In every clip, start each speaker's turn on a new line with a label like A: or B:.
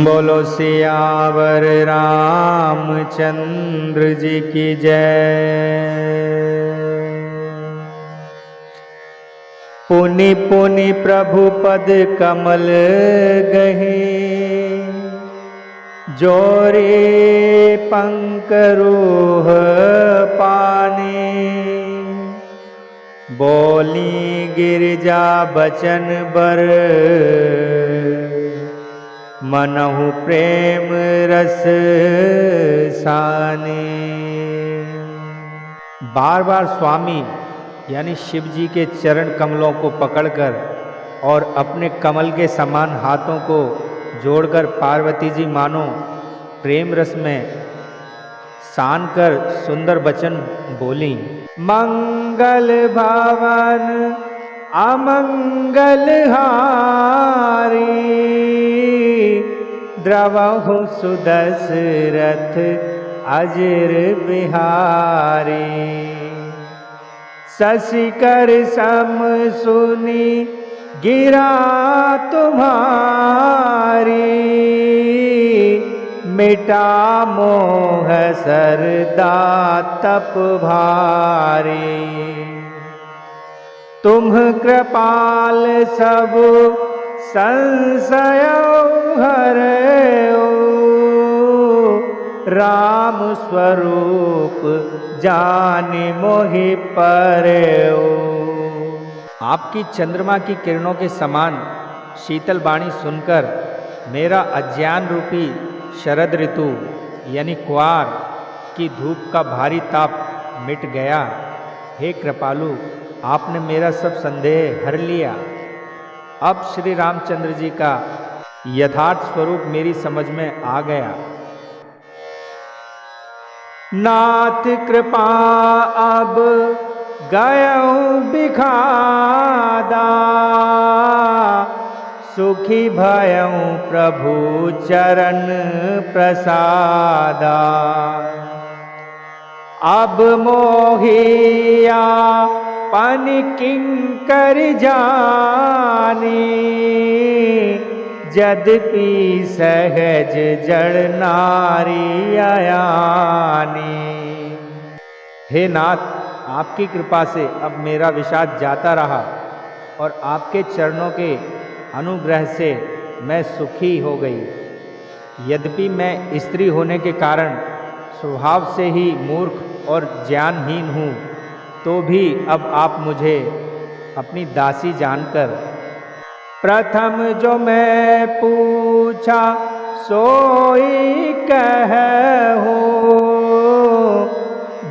A: बोलो सियावर रामचंद्र जी की जय। पुनि पुनि प्रभु पद कमल गहे, जोरे पंकरोह पाने। बोली गिरजा बचन बर, मनहु प्रेम रस साने। बार बार स्वामी यानी शिव जी के चरण कमलों को पकड़कर और अपने कमल के समान हाथों को जोड़कर पार्वती जी मानो प्रेम रस में सान कर सुंदर वचन बोली। मंगल भवन अमंगल हारी, द्रवहु सुदशरथ अजर बिहारी। शशिकर सम सुनी गिरा तुम्हारी, मिटा मोह सरदा तप भारी। तुम कृपाल सब संशय हरओ, राम स्वरूप जानि मोहि परओ। आपकी चंद्रमा की किरणों के समान शीतल वाणी सुनकर मेरा अज्ञान रूपी शरद ऋतु यानी क्वार की धूप का भारी ताप मिट गया। हे कृपालु, आपने मेरा सब संदेह हर लिया। अब श्री रामचंद्र जी का यथार्थ स्वरूप मेरी समझ में आ गया। नाथ कृपा अब गयऊं बिखादा, सुखी भयऊं प्रभु चरण प्रसादा। अब मोहिया पन किंकर जानी, यद्यपि सहज जड़ नारी अयानी। हे नाथ, आपकी कृपा से अब मेरा विषाद जाता रहा और आपके चरणों के अनुग्रह से मैं सुखी हो गई। यद्यपि मैं स्त्री होने के कारण स्वभाव से ही मूर्ख और ज्ञानहीन हूँ, तो भी अब आप मुझे अपनी दासी जानकर प्रथम जो मैं पूछा सोई कहूँ,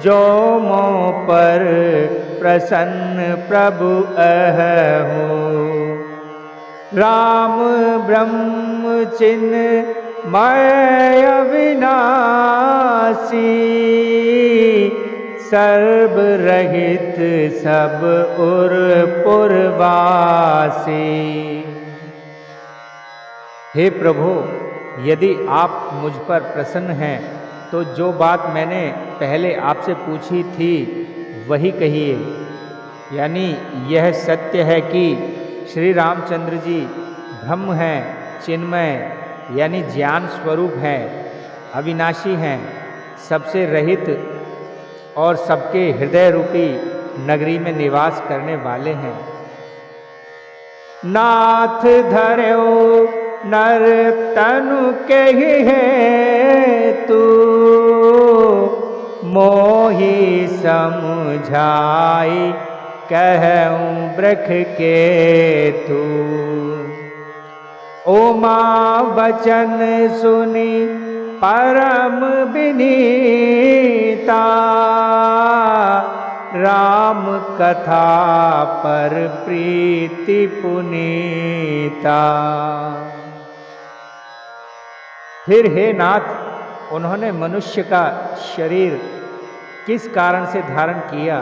A: जो मों पर प्रसन्न प्रभु अहूँ। राम ब्रह्म चिन्मय अविनाशी, सर्व रहित सब उर पुरवासी। हे प्रभु, यदि आप मुझ पर प्रसन्न हैं तो जो बात मैंने पहले आपसे पूछी थी वही कहिए। यानी यह सत्य है कि श्री रामचंद्र जी ब्रह्म हैं, चिन्मय यानी ज्ञान स्वरूप हैं, अविनाशी हैं, सबसे रहित और सबके हृदय रूपी नगरी में निवास करने वाले हैं। नाथ धर्यो नर तनु के हेतु, मोहि समझाई कहूँ ब्रख केतु। उमा वचन सुनी परम विनीता, राम कथा पर प्रीति पुनीता। फिर हे नाथ, उन्होंने मनुष्य का शरीर किस कारण से धारण किया?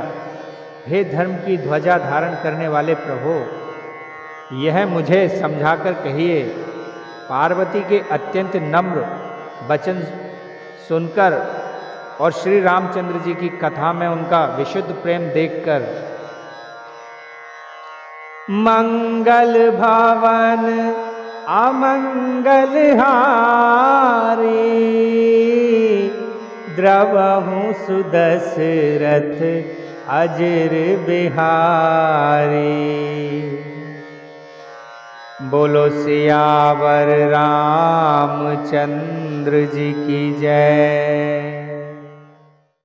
A: हे धर्म की ध्वजा धारण करने वाले प्रभु, यह मुझे समझाकर कहिए। पार्वती के अत्यंत नम्र वचन सुनकर और श्री रामचंद्र जी की कथा में उनका विशुद्ध प्रेम देखकर मंगल भवन अमंगल हारी द्रवहु सुदशरथ अजर बिहारी। बोलो सियावर रामचंद्र जी की जय।